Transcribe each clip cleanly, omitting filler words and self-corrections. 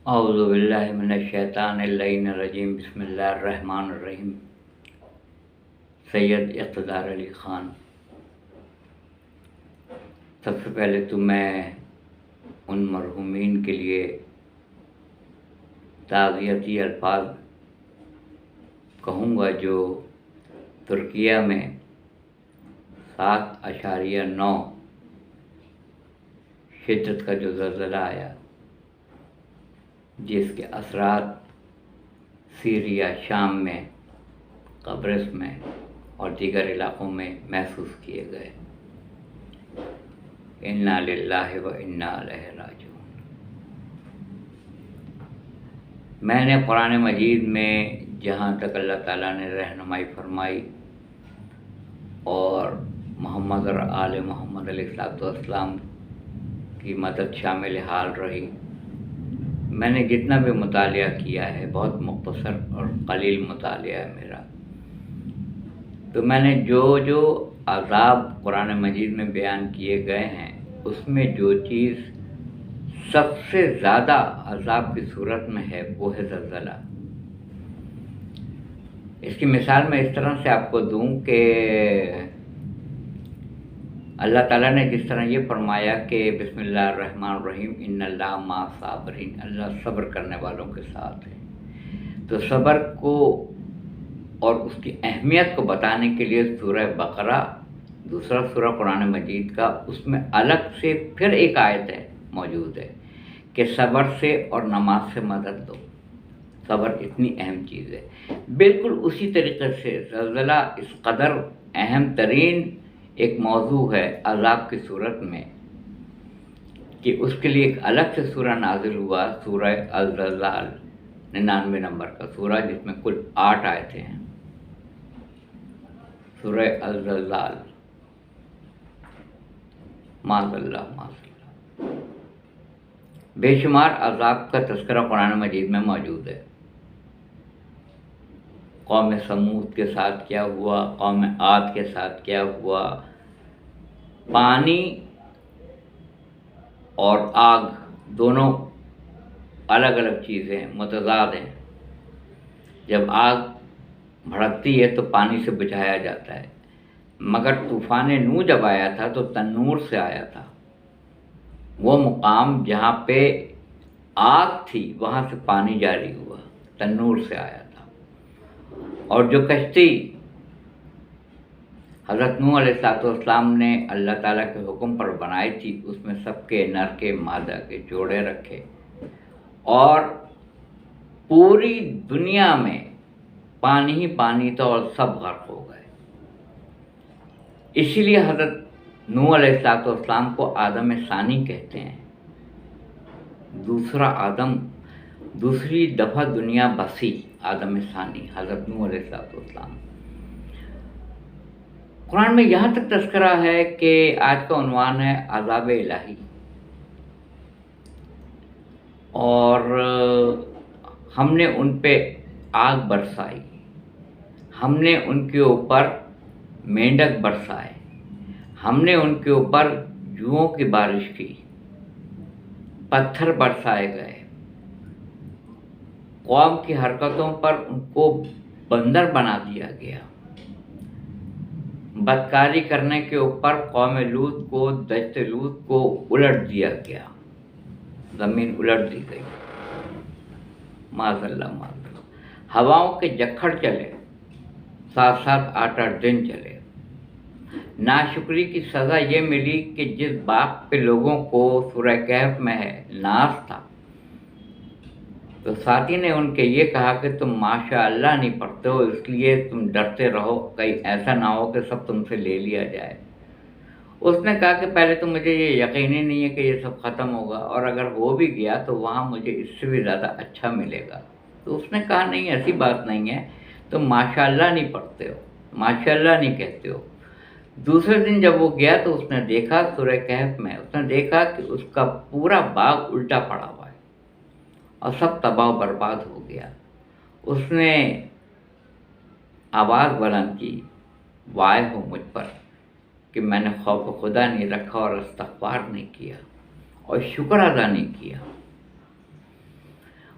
اعوذ باللہ من الشیطان اللعین الرجیم بسم اللہ الرحمن الرحیم۔ سید اقتدار علی خان۔ سب سے پہلے تو میں ان مرحومین کے لیے تعزیتی الفاظ کہوں گا جو ترکیہ میں 7.9 شدت کا جو زلزلہ آیا، جس کے اثرات سیریا، شام میں، قبرص میں اور دیگر علاقوں میں محسوس کیے گئے۔ انا للہ و انا الیہ راجعون۔ میں نے قرآن مجید میں جہاں تک اللہ تعالیٰ نے رہنمائی فرمائی اور محمد اور آل محمد علیہ السلام کی مدد شامل حال رہی، میں نے جتنا بھی مطالعہ کیا ہے، بہت مختصر اور قلیل مطالعہ ہے میرا، تو میں نے جو عذاب قرآن مجید میں بیان کیے گئے ہیں، اس میں جو چیز سب سے زیادہ عذاب کی صورت میں ہے وہ ہے زلزلہ۔ اس کی مثال میں اس طرح سے آپ کو دوں کہ اللہ تعالیٰ نے جس طرح یہ فرمایا کہ بسم اللہ الرحمن الرحیم ان اللہ مع الصابرین، اللہ صبر کرنے والوں کے ساتھ ہے، تو صبر کو اور اس کی اہمیت کو بتانے کے لیے سورہ بقرہ، دوسرا سورہ قرآن مجید کا، اس میں الگ سے پھر ایک آیت ہے موجود ہے کہ صبر سے اور نماز سے مدد دو۔ صبر اتنی اہم چیز ہے۔ بالکل اسی طریقے سے زلزلہ اس قدر اہم ترین ایک موضوع ہے عذاب کی صورت میں کہ اس کے لیے ایک الگ سے سورہ نازل ہوا، سورہ الزلزال، 99 نمبر کا سورہ، جس میں کل 8 آیتیں ہیں۔ سورہ الزلزال، معاذ اللہ۔ بے شمار عذاب کا تذکرہ قرآن مجید میں موجود ہے۔ قوم سمود کے ساتھ کیا ہوا، قوم عاد کے ساتھ کیا ہوا۔ پانی اور آگ دونوں الگ الگ چیزیں ہیں، متضاد ہیں۔ جب آگ بھڑکتی ہے تو پانی سے بجھایا جاتا ہے، مگر طوفان نوح جب آیا تھا تو تنور سے آیا تھا۔ وہ مقام جہاں پہ آگ تھی وہاں سے پانی جاری ہوا، تنور سے آیا تھا۔ اور جو کشتی حضرت نوح علیہ السلام نے اللہ تعالیٰ کے حکم پر بنائی تھی، اس میں سب کے نر کے مادہ کے جوڑے رکھے، اور پوری دنیا میں پانی ہی پانی تھا اور سب غرق ہو گئے۔ اسی لیے حضرت نوح علیہ السلام کو آدم ثانی کہتے ہیں، دوسرا آدم، دوسری دفعہ دنیا بسی، آدم ثانی حضرت نوح علیہ السلام۔ قرآن میں یہاں تک تذکرہ ہے کہ آج کا عنوان ہے عذاب الہی، اور ہم نے ان پہ آگ برسائی، ہم نے ان کے اوپر مینڈک برسائے، ہم نے ان کے اوپر جوؤں کی بارش کی، پتھر برسائے گئے، قوم کی حرکتوں پر ان کو بندر بنا دیا گیا۔ بدکاری کرنے کے اوپر قوم لوط کو، دشت لوط کو الٹ دیا گیا، زمین الٹ دی گئی، معاذ اللہ معاذ اللہ۔ ہواؤں کے جکھڑ چلے، 7 8 دن چلے۔ ناشکری کی سزا یہ ملی کہ جس باغ پہ لوگوں کو سورہ کہف میں ہے ناز تھا، تو ساتھی نے ان کے یہ کہا کہ تم ماشاء اللہ نہیں پڑھتے ہو، اس لیے تم ڈرتے رہو کہیں ایسا نہ ہو کہ سب تم سے لے لیا جائے۔ اس نے کہا کہ پہلے تو مجھے یہ یقین ہی نہیں ہے کہ یہ سب ختم ہوگا، اور اگر ہو بھی گیا تو وہاں مجھے اس سے بھی زیادہ اچھا ملے گا۔ تو اس نے کہا نہیں، ایسی بات نہیں ہے، تم ماشاء اللہ نہیں پڑھتے ہو، ماشاء اللہ نہیں کہتے ہو۔ دوسرے دن جب وہ گیا تو اس نے دیکھا، سورہ کہف میں اس نے دیکھا کہ اس کا پورا باغ الٹا پڑا ہوا ہے اور سب تباہ و برباد ہو گیا۔ اس نے آواز بلند کی، وائے ہو مجھ پر کہ میں نے خوف خدا نہیں رکھا اور استغفار نہیں کیا اور شکر ادا نہیں کیا۔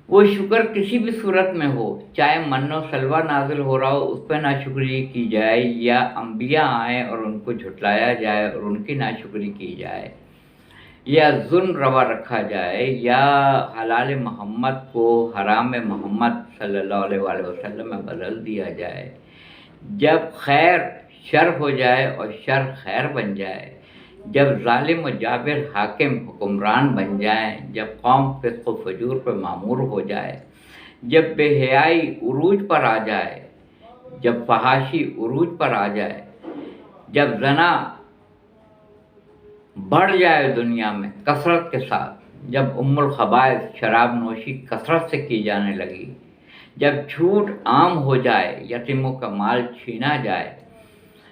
وہ شکر کسی بھی صورت میں ہو، چاہے من و سلوہ نازل ہو رہا ہو اس پہ ناشکری کی جائے، یا انبیاء آئیں اور ان کو جھٹلایا جائے اور ان کی ناشکری کی جائے، یا ظلم روا رکھا جائے، یا حلال محمد کو حرام محمد صلی اللہ علیہ وآلہ وسلم میں بدل دیا جائے، جب خیر شر ہو جائے اور شر خیر بن جائے، جب ظالم و جابر حاکم حکمران بن جائیں، جب قوم فسق و فجور پہ معمور ہو جائے، جب بے حیائی عروج پر آ جائے، جب فحاشی عروج پر آ جائے، جب زنا بڑھ جائے دنیا میں کثرت کے ساتھ، جب الخبائث شراب نوشی کثرت سے کی جانے لگی، جب جھوٹ عام ہو جائے، یتیموں کا مال چھینا جائے،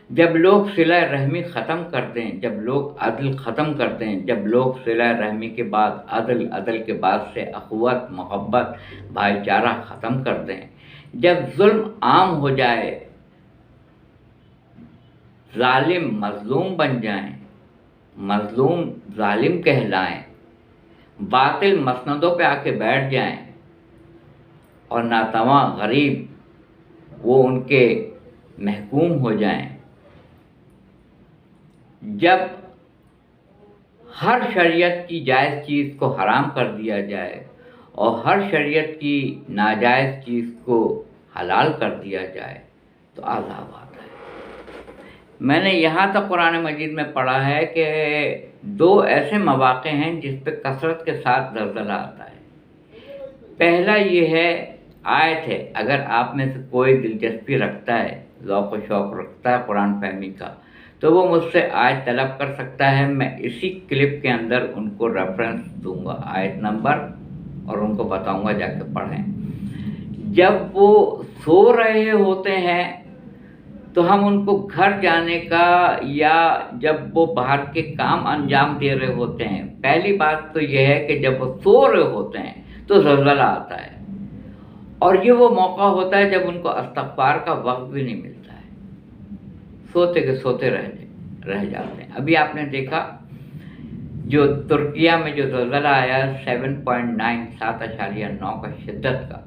جب لوگ صلہ رحمی ختم کر دیں، جب لوگ عدل ختم کر دیں، جب لوگ صلہ رحمی کے بعد عدل، عدل کے بعد سے اخوت، محبت، بھائی چارہ ختم کر دیں، جب ظلم عام ہو جائے، ظالم مظلوم بن جائیں، مظلوم ظالم کہلائیں، باطل مسندوں پہ آ کے بیٹھ جائیں، اور ناتواں غریب وہ ان کے محکوم ہو جائیں، جب ہر شریعت کی جائز چیز کو حرام کر دیا جائے اور ہر شریعت کی ناجائز چیز کو حلال کر دیا جائے، تو عذاب آتا ہے۔ میں نے یہاں تک قرآن مجید میں پڑھا ہے کہ 2 ایسے مواقع ہیں جس پہ کثرت کے ساتھ زلزلہ آتا ہے۔ پہلا یہ ہے، آیت ہے، اگر آپ میں سے کوئی دلچسپی رکھتا ہے، ذوق و شوق رکھتا ہے قرآن فہمی کا، تو وہ مجھ سے آیت طلب کر سکتا ہے، میں اسی کلپ کے اندر ان کو ریفرنس دوں گا، آیت نمبر، اور ان کو بتاؤں گا جا کے پڑھیں۔ جب وہ سو رہے ہوتے ہیں تو ہم ان کو گھر جانے کا، یا جب وہ باہر کے کام انجام دے رہے ہوتے ہیں، پہلی بات تو یہ ہے کہ جب وہ سو رہے ہوتے ہیں تو زلزلہ آتا ہے، اور یہ وہ موقع ہوتا ہے جب ان کو استغفار کا وقت بھی نہیں ملتا ہے، سوتے کے سوتے رہ جاتے ہیں۔ ابھی آپ نے دیکھا جو ترکیہ میں جو زلزلہ آیا 7.9 7.9 کا شدت کا،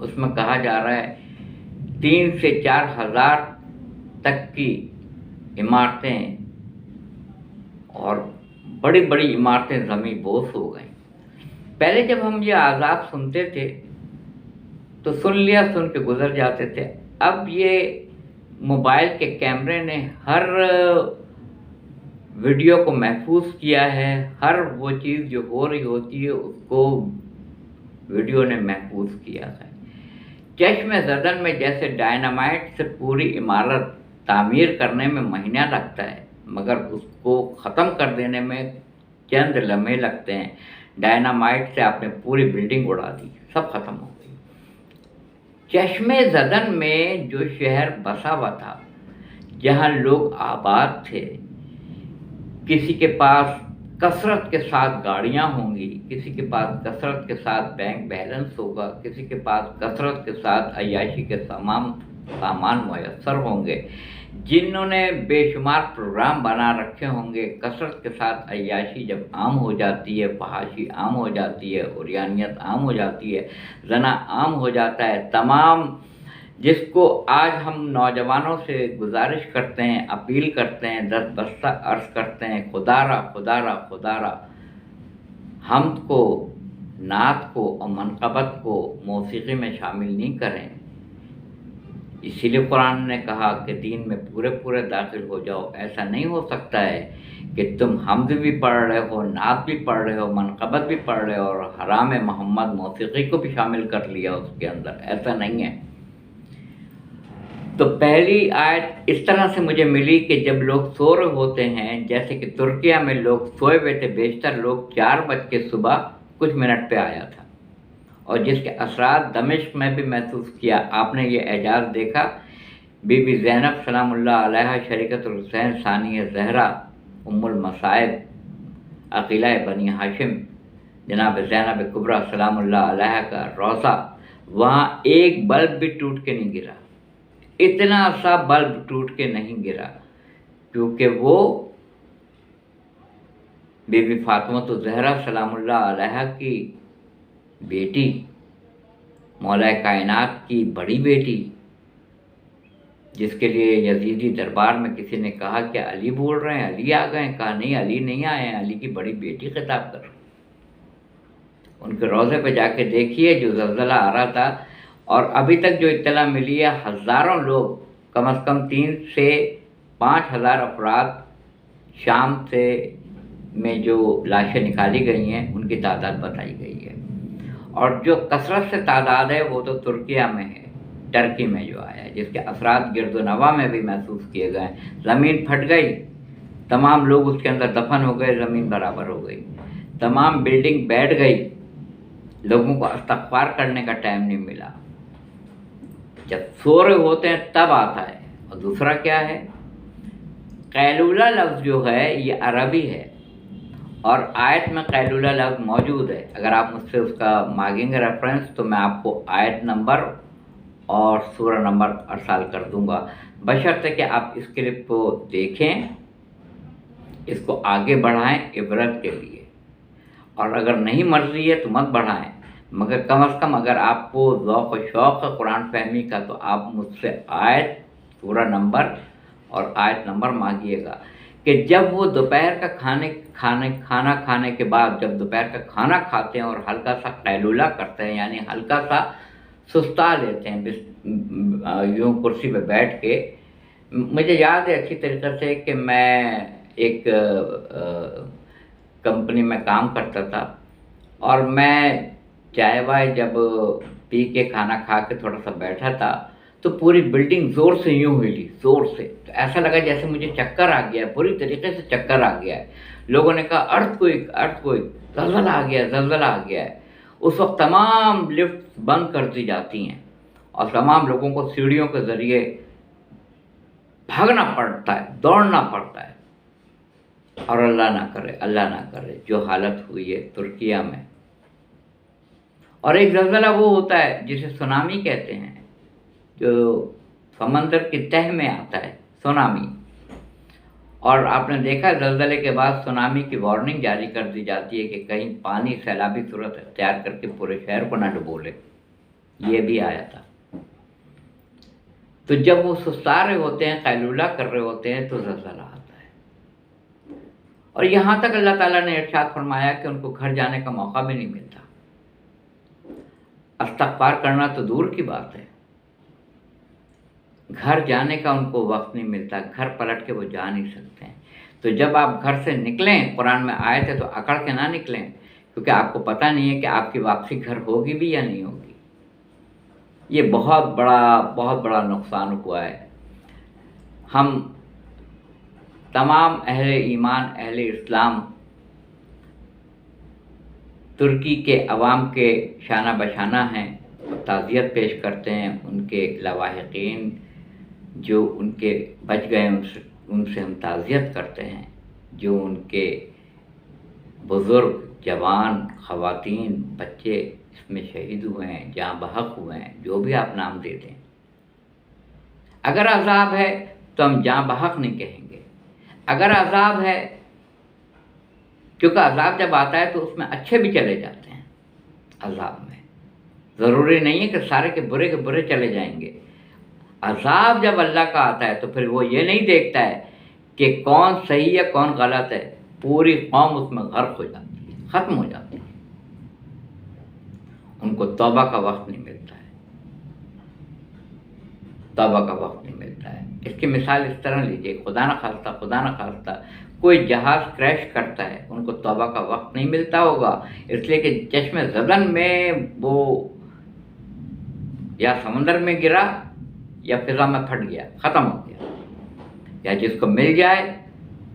اس میں کہا جا رہا ہے 3 سے 4 ہزار تک کی عمارتیں اور بڑی بڑی عمارتیں زمین بوس ہو گئیں۔ پہلے جب ہم یہ عذاب سنتے تھے تو سن لیا، سن کے گزر جاتے تھے، اب یہ موبائل کے کیمرے نے ہر ویڈیو کو محفوظ کیا ہے، ہر وہ چیز جو ہو رہی ہوتی ہے اس کو ویڈیو نے محفوظ کیا ہے۔ چشم زدن میں جیسے ڈائنامائٹ سے پوری عمارت تعمیر کرنے میں مہینہ لگتا ہے، مگر اس کو ختم کر دینے میں چند لمحے لگتے ہیں۔ ڈائنامائٹ سے آپ نے پوری بلڈنگ اڑا دی، سب ختم ہو گئی۔ چشم زدن میں جو شہر بسا ہوا تھا، جہاں لوگ آباد تھے، کسی کے پاس کثرت کے ساتھ گاڑیاں ہوں گی، کسی کے پاس کثرت کے ساتھ بینک بیلنس ہوگا، کسی کے پاس کثرت کے ساتھ عیاشی کے سامان میسر ہوں گے، جنہوں نے بے شمار پروگرام بنا رکھے ہوں گے۔ کثرت کے ساتھ عیاشی جب عام ہو جاتی ہے، فحاشی عام ہو جاتی ہے، عریانیت عام ہو جاتی ہے، زنا عام ہو جاتا ہے، تمام جس کو آج ہم نوجوانوں سے گزارش کرتے ہیں، اپیل کرتے ہیں، دست بستہ عرض کرتے ہیں، خدا را خدا را خدا را، حمد کو، نعت کو اور منقبت کو موسیقی میں شامل نہیں کریں۔ اسی لیے قرآن نے کہا کہ دین میں پورے داخل ہو جاؤ۔ ایسا نہیں ہو سکتا ہے کہ تم حمد بھی پڑھ رہے ہو، نعت بھی پڑھ رہے ہو، منقبت بھی پڑھ رہے ہو، اور حرام محمد موسیقی کو بھی شامل کر لیا اس کے اندر، ایسا نہیں ہے۔ تو پہلی آیت اس طرح سے مجھے ملی کہ جب لوگ سو رہے ہوتے ہیں، جیسے کہ ترکیہ میں لوگ سوئے ہوئے تھے، بیشتر لوگ 4 بج کے صبح کچھ منٹ پہ آیا تھا، اور جس کے اثرات دمشق میں بھی محسوس کیا۔ آپ نے یہ اعجاز دیکھا، بی بی زینب سلام اللہ علیہا شریکۃ الحسین ثانیہ زہرا ام المصائب عقیلہ بنی ہاشم جناب زینب کبریٰ سلام اللہ علیہا کا روضہ، وہاں ایک بلب بھی ٹوٹ کے نہیں گرا، اتنا سا بلب ٹوٹ کے نہیں گرا، کیونکہ وہ بی بی فاطمہ الزہرا سلام اللہ علیہا کی بیٹی، مولا کائنات کی بڑی بیٹی، جس کے لیے یزیدی دربار میں کسی نے کہا کہ علی بول رہے ہیں، علی آ گئے، کہا نہیں علی نہیں آئے ہیں، علی کی بڑی بیٹی خطاب کر رہی۔ ان کے روضے پہ جا کے دیکھیے جو زلزلہ آ رہا تھا، اور ابھی تک جو اطلاع ملی ہے ہزاروں لوگ، کم از کم 3 سے 5 ہزار افراد شام سے میں جو لاشیں نکالی گئی ہیں ان کی تعداد بتائی گئی ہے، اور جو کثرت سے تعداد ہے وہ تو ترکیہ میں ہے، ٹرکی میں جو آیا ہے، جس کے اثرات گرد و نواح میں بھی محسوس کیے گئے ہیں۔ زمین پھٹ گئی، تمام لوگ اس کے اندر دفن ہو گئے، زمین برابر ہو گئی، تمام بلڈنگ بیٹھ گئی، لوگوں کو استغفار کرنے کا ٹائم نہیں ملا۔ جب سو رہے ہوتے ہیں تب آتا ہے۔ اور دوسرا کیا ہے، قیلولہ لفظ جو ہے یہ عربی ہے، اور آیت میں قیلولہ لفظ موجود ہے۔ اگر آپ مجھ سے اس کا مانگیں گے ریفرنس تو میں آپ کو آیت نمبر اور سورہ نمبر ارسال کر دوں گا، بشرطے کہ آپ اس کلپ کو دیکھیں، اس کو آگے بڑھائیں عبرت کے لیے، اور اگر نہیں مرضی ہے تو مت بڑھائیں، مگر کم از کم اگر آپ کو ذوق و شوق ہے قرآن فہمی کا تو آپ مجھ سے آیت، سورہ نمبر اور آیت نمبر مانگیے گا کہ جب وہ دوپہر کا کھانا کھانے کے بعد جب دوپہر کا کھانا کھاتے ہیں اور ہلکا سا قیلولہ کرتے ہیں، یعنی ہلکا سا سستا لیتے ہیں یوں کرسی پہ بیٹھ کے۔ مجھے یاد ہے اچھی طریقے سے کہ میں ایک کمپنی میں کام کرتا تھا، اور میں چائے وائے جب پی کے کھانا کھا کے تھوڑا سا بیٹھا تھا تو پوری بلڈنگ زور سے یوں ہلی، زور سے، تو ایسا لگا جیسے مجھے چکر آ گیا ہے، پوری طریقے سے چکر آ گیا ہے۔ لوگوں نے کہا ارتھ کوئک، زلزلہ آ گیا ہے، زلزلہ آ گیا ہے۔ اس وقت تمام لفٹ بند کر دی جاتی ہیں اور تمام لوگوں کو سیڑھیوں کے ذریعے بھاگنا پڑتا ہے، دوڑنا پڑتا ہے، اور اللہ نہ کرے جو حالت ہوئی ہے ترکیہ میں۔ اور ایک زلزلہ وہ ہوتا ہے جسے سونامی کہتے ہیں، جو سمندر کی تہ میں آتا ہے، سونامی۔ اور آپ نے دیکھا زلزلے کے بعد سونامی کی وارننگ جاری کر دی جاتی ہے کہ کہیں پانی سیلابی صورت اختیار کر کے پورے شہر کو نہ ڈبو لے، یہ بھی آیا تھا۔ تو جب وہ سستا رہے ہوتے ہیں، قیلولہ کر رہے ہوتے ہیں تو زلزلہ آتا ہے۔ اور یہاں تک اللہ تعالیٰ نے ارشاد فرمایا کہ ان کو گھر جانے کا موقع بھی نہیں ملتا، استغفار کرنا تو دور کی بات ہے، گھر جانے کا ان کو وقت نہیں ملتا، گھر پلٹ کے وہ جا نہیں سکتے ہیں۔ تو جب آپ گھر سے نکلیں، قرآن میں آئے تھے تو اکڑ کے نہ نکلیں، کیونکہ آپ کو پتہ نہیں ہے کہ آپ کی واپسی گھر ہوگی بھی یا نہیں ہوگی۔ یہ بہت بڑا نقصان ہوا ہے۔ ہم تمام اہل ایمان، اہل اسلام ترکی کے عوام کے شانہ بشانہ ہیں، تعزیت پیش کرتے ہیں ان کے لاواحقین جو ان کے بچ گئے، ان سے ہم تعزیت کرتے ہیں، جو ان کے بزرگ، جوان، خواتین، بچے اس میں شہید ہوئے ہیں، جاں بحق ہوئے ہیں، جو بھی آپ نام دے دیں۔ اگر عذاب ہے تو ہم جاں بحق نہیں کہیں گے، اگر عذاب ہے، کیونکہ عذاب جب آتا ہے تو اس میں اچھے بھی چلے جاتے ہیں۔ عذاب میں ضروری نہیں ہے کہ سارے کے برے چلے جائیں گے۔ عذاب جب اللہ کا آتا ہے تو پھر وہ یہ نہیں دیکھتا ہے کہ کون صحیح ہے کون غلط ہے، پوری قوم اس میں غرق ہو جاتی ہے، ختم ہو جاتی ہے، ان کو توبہ کا وقت نہیں ملتا ہے، توبہ کا وقت نہیں ملتا ہے۔ اس کی مثال اس طرح لیجیے، خدا نہ خواستہ کوئی جہاز کریش کرتا ہے، ان کو توبہ کا وقت نہیں ملتا ہوگا، اس لیے کہ چشم زدن میں وہ یا سمندر میں گرا یا فضا میں پھٹ گیا، ختم ہو گیا۔ یا جس کو مل جائے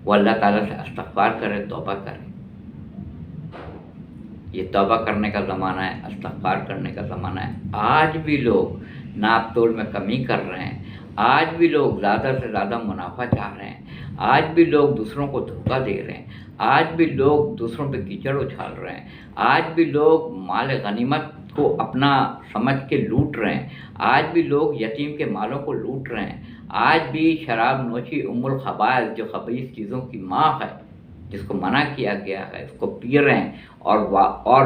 وہ اللہ تعالیٰ سے استغفار کرے، توبہ کرے۔ یہ توبہ کرنے کا زمانہ ہے، استغفار کرنے کا زمانہ ہے۔ آج بھی لوگ ناپ تول میں کمی کر رہے ہیں، آج بھی لوگ زیادہ سے زیادہ منافع چاہ رہے ہیں، آج بھی لوگ دوسروں کو دھوکہ دے رہے ہیں، آج بھی لوگ دوسروں پہ کیچڑ اچھال رہے ہیں، آج بھی لوگ مال غنیمت کو اپنا سمجھ کے لوٹ رہے ہیں، آج بھی لوگ یتیم کے مالوں کو لوٹ رہے ہیں، آج بھی شراب نوشی ام الخبائث جو خبیث چیزوں کی ماں ہے، جس کو منع کیا گیا ہے، اس کو پی رہے ہیں، اور